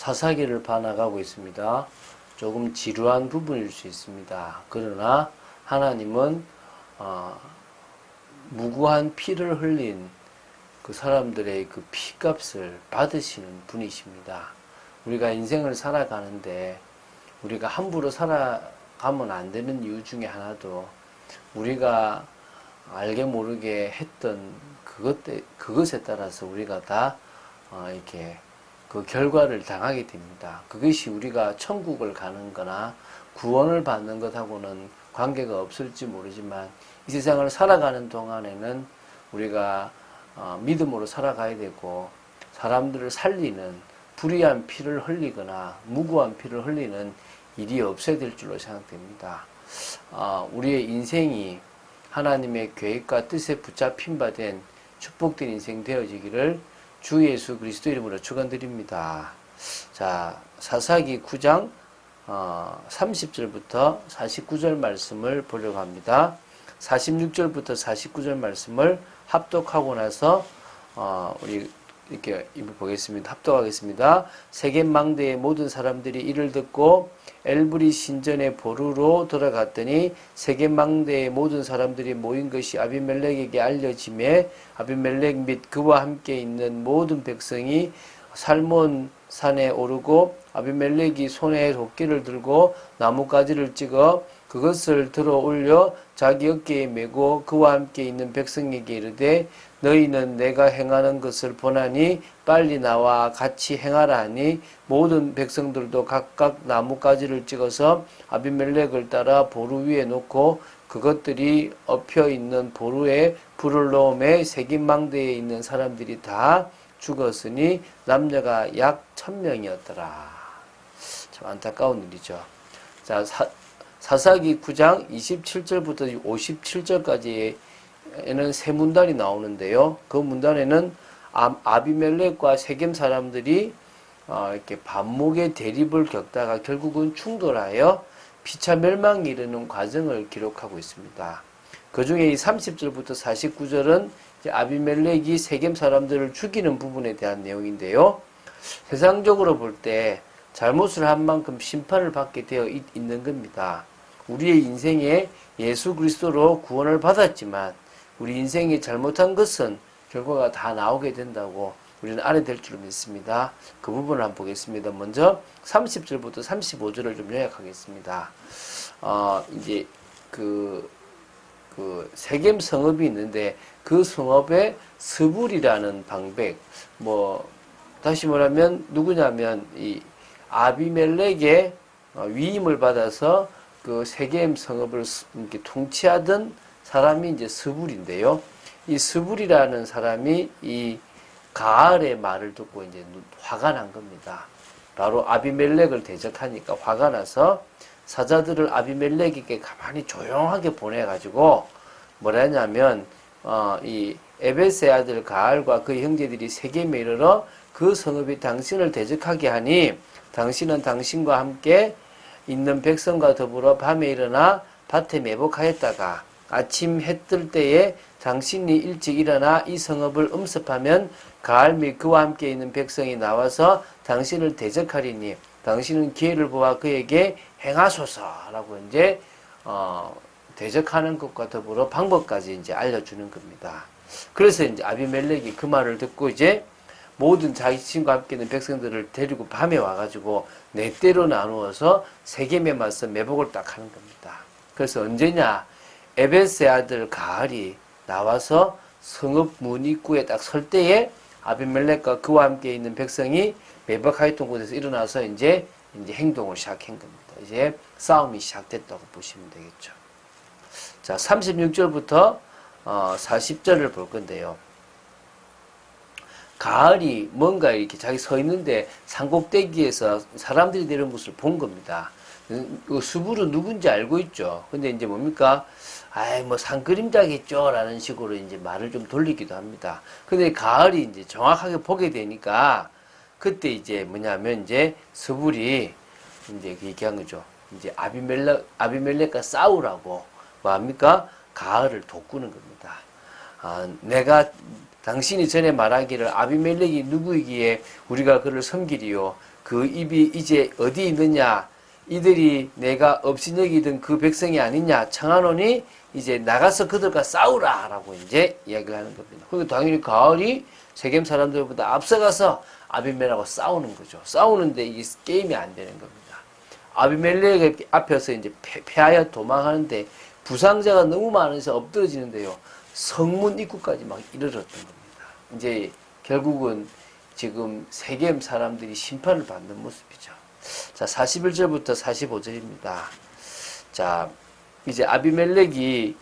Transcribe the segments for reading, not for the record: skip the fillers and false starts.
사사기를 봐나가고 있습니다. 조금 지루한 부분일 수 있습니다. 그러나 하나님은 무고한 피를 흘린 그 사람들의 그 피값을 받으시는 분이십니다. 우리가 인생을 살아가는데 우리가 함부로 살아가면 안 되는 이유 중에 하나도 우리가 알게 모르게 했던 그것에 따라서 우리가 다 이렇게 그 결과를 당하게 됩니다. 그것이 우리가 천국을 가는 거나 구원을 받는 것하고는 관계가 없을지 모르지만 이 세상을 살아가는 동안에는 우리가 믿음으로 살아가야 되고 사람들을 살리는 불의한 피를 흘리거나 무고한 피를 흘리는 일이 없어야 될 줄로 생각됩니다. 우리의 인생이 하나님의 계획과 뜻에 붙잡힌 바 된 축복된 인생 되어지기를 주 예수 그리스도 이름으로 축원드립니다. 자, 사사기 9장 30절부터 49절 말씀을 보려고 합니다. 46절부터 49절 말씀을 합독하고 나서 우리 이렇게 보겠습니다. 합독하겠습니다. 세겜 망대의 모든 사람들이 이를 듣고 엘브리 신전의 보루로 돌아갔더니 세겜 망대의 모든 사람들이 모인 것이 아비멜렉에게 알려짐에 아비멜렉 및 그와 함께 있는 모든 백성이 살몬 산에 오르고 아비멜렉이 손에 도끼를 들고 나뭇가지를 찍어 그것을 들어 올려 자기 어깨에 메고 그와 함께 있는 백성에게 이르되 너희는 내가 행하는 것을 보나니 빨리 나와 같이 행하라 하니 모든 백성들도 각각 나뭇가지를 찍어서 아비멜렉을 따라 보루 위에 놓고 그것들이 엎여 있는 보루에 불을 넣음에 세김망대에 있는 사람들이 다 죽었으니 남녀가 약 1000명이었더라. 참 안타까운 일이죠. 자, 사사기 9장 27절부터 57절까지에는 세 문단이 나오는데요. 그 문단에는 아비멜렉과 세겜 사람들이 이렇게 반목의 대립을 겪다가 결국은 충돌하여 피차 멸망에 이르는 과정을 기록하고 있습니다. 그 중에 이 30절부터 49절은 아비멜렉이 세겜 사람들을 죽이는 부분에 대한 내용인데요. 세상적으로 볼 때 잘못을 한 만큼 심판을 받게 되어 있는 겁니다. 우리의 인생에 예수 그리스도로 구원을 받았지만 우리 인생이 잘못한 것은 결과가 다 나오게 된다고 우리는 알아야 될 줄 믿습니다. 그 부분을 한번 보겠습니다. 먼저 30절부터 35절을 좀 요약하겠습니다. 이제 그 세겜 성읍이 있는데 그 성읍에 스불이라는 방백, 다시 말하면 누구냐면 이 아비멜렉의 위임을 받아서 그 세겜 성읍을 이렇게 통치하던 사람이 이제 스불인데요. 이 스불이라는 사람이 이 가알의 말을 듣고 이제 화가 난 겁니다. 바로 아비멜렉을 대적하니까 화가 나서 사자들을 아비멜렉에게 가만히 조용하게 보내가지고 뭐라 했냐면 이 에벳의 아들 가알과 그 형제들이 세겜에 이르러 그 성읍이 당신을 대적하게 하니 당신은 당신과 함께 있는 백성과 더불어 밤에 일어나 밭에 매복하였다가 아침 해 뜰 때에 당신이 일찍 일어나 이 성읍을 음습하면 가알 및 그와 함께 있는 백성이 나와서 당신을 대적하리니 당신은 기회를 보아 그에게 행하소서라고 이제 대적하는 것과 더불어 방법까지 이제 알려주는 겁니다. 그래서 이제 아비멜렉이 그 말을 듣고 이제 모든 자기 친구와 함께 있는 백성들을 데리고 밤에 와가지고 네 대로 나누어서 세겜에 맞서 매복을 딱 하는 겁니다. 그래서 언제냐? 에벳의 아들 가알이 나와서 성읍 문 입구에 딱 설 때에 아비멜렉과 그와 함께 있는 백성이 매복하였던 곳에서 일어나서 이제 행동을 시작한 겁니다. 이제 싸움이 시작됐다고 보시면 되겠죠. 자, 36절부터 40절을 볼 건데요. 가을이 뭔가 이렇게 자기 서 있는데 산꼭대기에서 사람들이 내려온 것을 본 겁니다. 그 수불은 누군지 알고 있죠. 근데 이제 뭡니까? 산 그림자겠죠. 라는 식으로 이제 말을 좀 돌리기도 합니다. 근데 가을이 이제 정확하게 보게 되니까 그때 이제 뭐냐면 이제 수불이 이제 얘기한 거죠. 이제 아비멜렉과 싸우라고 뭐 합니까? 가을을 돋구는 겁니다. 당신이 전에 말하기를 아비멜렉이 누구이기에 우리가 그를 섬기리요. 그 입이 이제 어디 있느냐? 이들이 내가 업신여기던 그 백성이 아니냐? 청하노니 이제 나가서 그들과 싸우라라고 이제 이야기를 하는 겁니다. 그리고 당연히 가을이 세겜 사람들보다 앞서가서 아비멜하고 싸우는 거죠. 싸우는데 이 게임이 안 되는 겁니다. 아비멜렉 앞에서 이제 패하여 도망하는데 부상자가 너무 많아서 엎드러지는데요. 성문 입구까지 막 이르렀던 겁니다. 이제 결국은 지금 세겜 사람들이 심판을 받는 모습이죠. 자, 41절부터 45절입니다. 자, 이제 아비멜렉이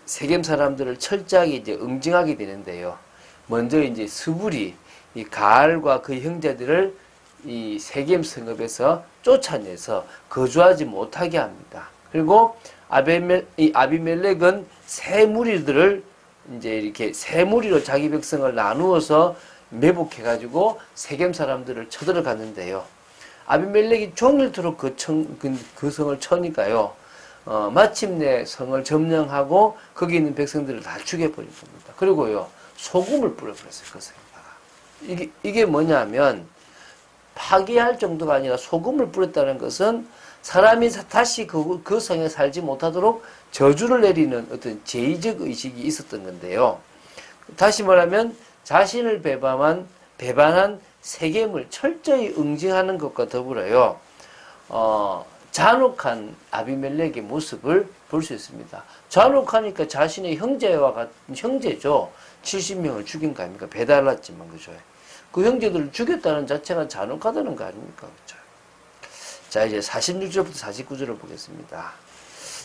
세겜 사람들을 철저하게 이제 응징하게 되는데요. 먼저 이제 스불이 이 가알과 그 형제들을 이 세겜 성읍에서 쫓아내서 거주하지 못하게 합니다. 그리고 아비멜렉은 세 무리들을 이제 이렇게 세 무리로 자기 백성을 나누어서 매복해가지고 세겜 사람들을 쳐들어갔는데요. 아비멜렉이 종일토록 그 성을 쳐니까요. 마침내 성을 점령하고 거기 있는 백성들을 다 죽여버린 겁니다. 그리고요, 소금을 뿌려버렸어요, 그 성에다가. 이게 뭐냐면, 파괴할 정도가 아니라 소금을 뿌렸다는 것은 사람이 다시 그 성에 살지 못하도록 저주를 내리는 어떤 제의적 의식이 있었던 건데요. 다시 말하면 자신을 배반한 세겜을 철저히 응징하는 것과 더불어요. 잔혹한 아비멜렉의 모습을 볼 수 있습니다. 잔혹하니까 자신의 형제와 같은 형제죠. 70명을 죽인 거 아닙니까? 배달났지만 그죠. 그 형제들을 죽였다는 자체가 잔혹하다는 거 아닙니까? 그죠. 자, 이제 46절부터 49절을 보겠습니다.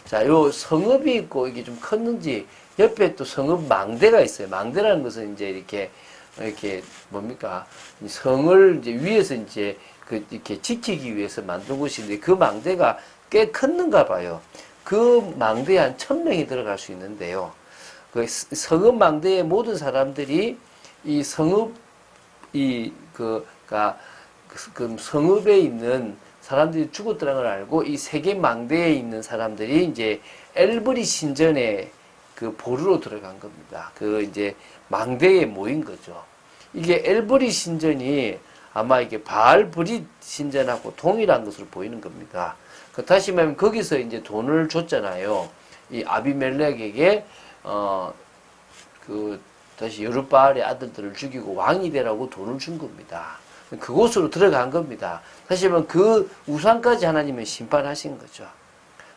자, 요 성읍이 있고 이게 좀 컸는지 옆에 또 성읍 망대가 있어요. 망대라는 것은 이제 이렇게 뭡니까? 성을 이제 위에서 이제 이렇게 지키기 위해서 만든 곳인데 그 망대가 꽤 컸는가 봐요. 그 망대에 한 1000명이 들어갈 수 있는데요. 그 성읍 망대의 모든 사람들이 이 성읍에 있는 사람들이 죽었다는 걸 알고 이 세겜 망대에 있는 사람들이 이제 엘브리 신전에 그 보루로 들어간 겁니다. 그 이제 망대에 모인 거죠. 이게 엘브리 신전이 아마 이게 바알브릿 신전하고 동일한 것으로 보이는 겁니다. 다시 말하면 거기서 이제 돈을 줬잖아요. 이 아비멜렉에게 다시 여룻바알의 아들들을 죽이고 왕이 되라고 돈을 준 겁니다. 그곳으로 들어간 겁니다. 다시 말하면 그 우상까지 하나님은 심판하신 거죠.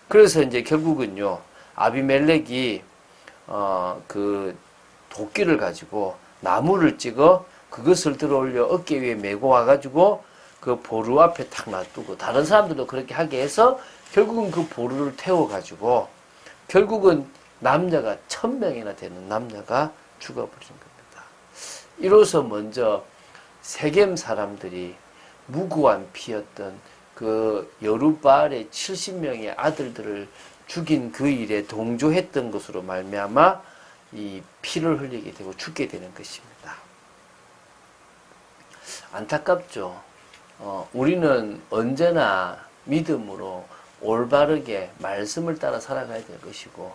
그래서 이제 결국은요, 아비멜렉이 그 도끼를 가지고 나무를 찍어 그것을 들어올려 어깨 위에 메고 와가지고 그 보루 앞에 탁 놔두고 다른 사람들도 그렇게 하게 해서 결국은 그 보루를 태워가지고 결국은 남자가 1000명이나 되는 남자가 죽어버린 겁니다. 이로써 먼저 세겜 사람들이 무고한 피였던 그 여룻바알의 70명의 아들들을 죽인 그 일에 동조했던 것으로 말미암아 이 피를 흘리게 되고 죽게 되는 것입니다. 안타깝죠. 우리는 언제나 믿음으로 올바르게 말씀을 따라 살아가야 될 것이고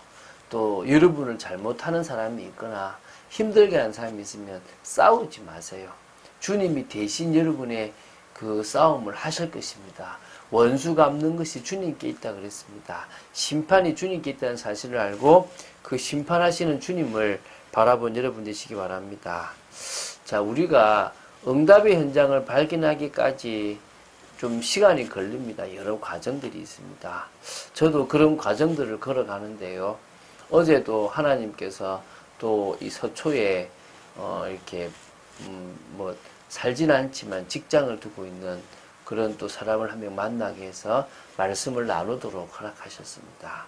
또 여러분을 잘못하는 사람이 있거나 힘들게 하는 사람이 있으면 싸우지 마세요. 주님이 대신 여러분의 그 싸움을 하실 것입니다. 원수 갚는 것이 주님께 있다 그랬습니다. 심판이 주님께 있다는 사실을 알고 그 심판하시는 주님을 바라본 여러분 되시기 바랍니다. 자, 우리가 응답의 현장을 발견하기까지 좀 시간이 걸립니다. 여러 과정들이 있습니다. 저도 그런 과정들을 걸어가는데요. 어제도 하나님께서 또 이 서초에 이렇게 살진 않지만 직장을 두고 있는 그런 또 사람을 한 명 만나게 해서 말씀을 나누도록 허락하셨습니다.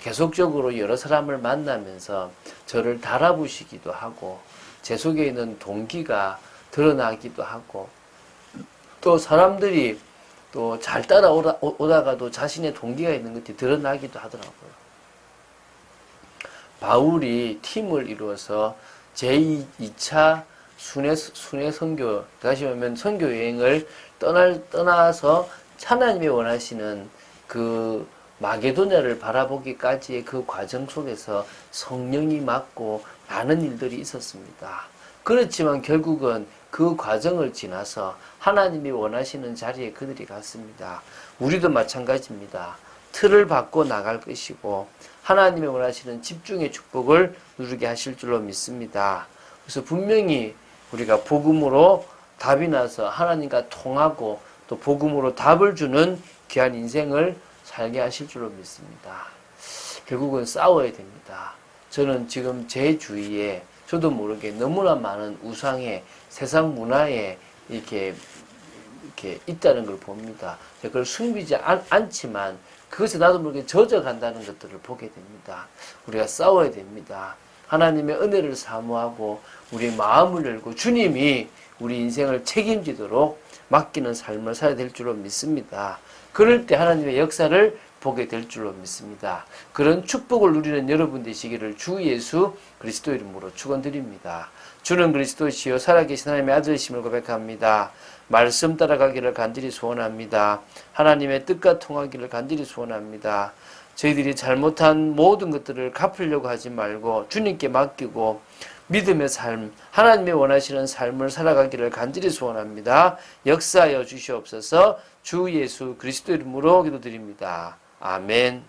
계속적으로 여러 사람을 만나면서 저를 달아보시기도 하고 제 속에 있는 동기가 드러나기도 하고 또 사람들이 또 잘 따라오다가도 자신의 동기가 있는 것이 드러나기도 하더라고요. 바울이 팀을 이루어서 제2차 순회 선교, 다시 말하면 선교 여행을 떠나서 하나님이 원하시는 그 마게도냐를 바라보기까지의 그 과정 속에서 성령이 맡고 많은 일들이 있었습니다. 그렇지만 결국은 그 그 과정을 지나서 하나님이 원하시는 자리에 그들이 갔습니다. 우리도 마찬가지입니다. 틀을 받고 나갈 것이고 하나님이 원하시는 집중의 축복을 누리게 하실 줄로 믿습니다. 그래서 분명히 우리가 복음으로 답이 나서 하나님과 통하고 또 복음으로 답을 주는 귀한 인생을 살게 하실 줄로 믿습니다. 결국은 싸워야 됩니다. 저는 지금 제 주위에 저도 모르게 너무나 많은 우상에 세상 문화에 이렇게 있다는 걸 봅니다. 그걸 숨기지 않지만 그것에 나도 모르게 젖어간다는 것들을 보게 됩니다. 우리가 싸워야 됩니다. 하나님의 은혜를 사모하고 우리의 마음을 열고 주님이 우리 인생을 책임지도록 맡기는 삶을 살아야 될 줄로 믿습니다. 그럴 때 하나님의 역사를 보게 될 줄로 믿습니다. 그런 축복을 누리는 여러분 되시기를 주 예수 그리스도 이름으로 축원드립니다. 주는 그리스도시요 살아계신 하나님의 아들이심을 고백합니다. 말씀 따라가기를 간절히 소원합니다. 하나님의 뜻과 통하기를 간절히 소원합니다. 저희들이 잘못한 모든 것들을 갚으려고 하지 말고 주님께 맡기고 믿음의 삶, 하나님의 원하시는 삶을 살아가기를 간절히 소원합니다. 역사하여 주시옵소서. 주 예수 그리스도 이름으로 기도드립니다. 아멘.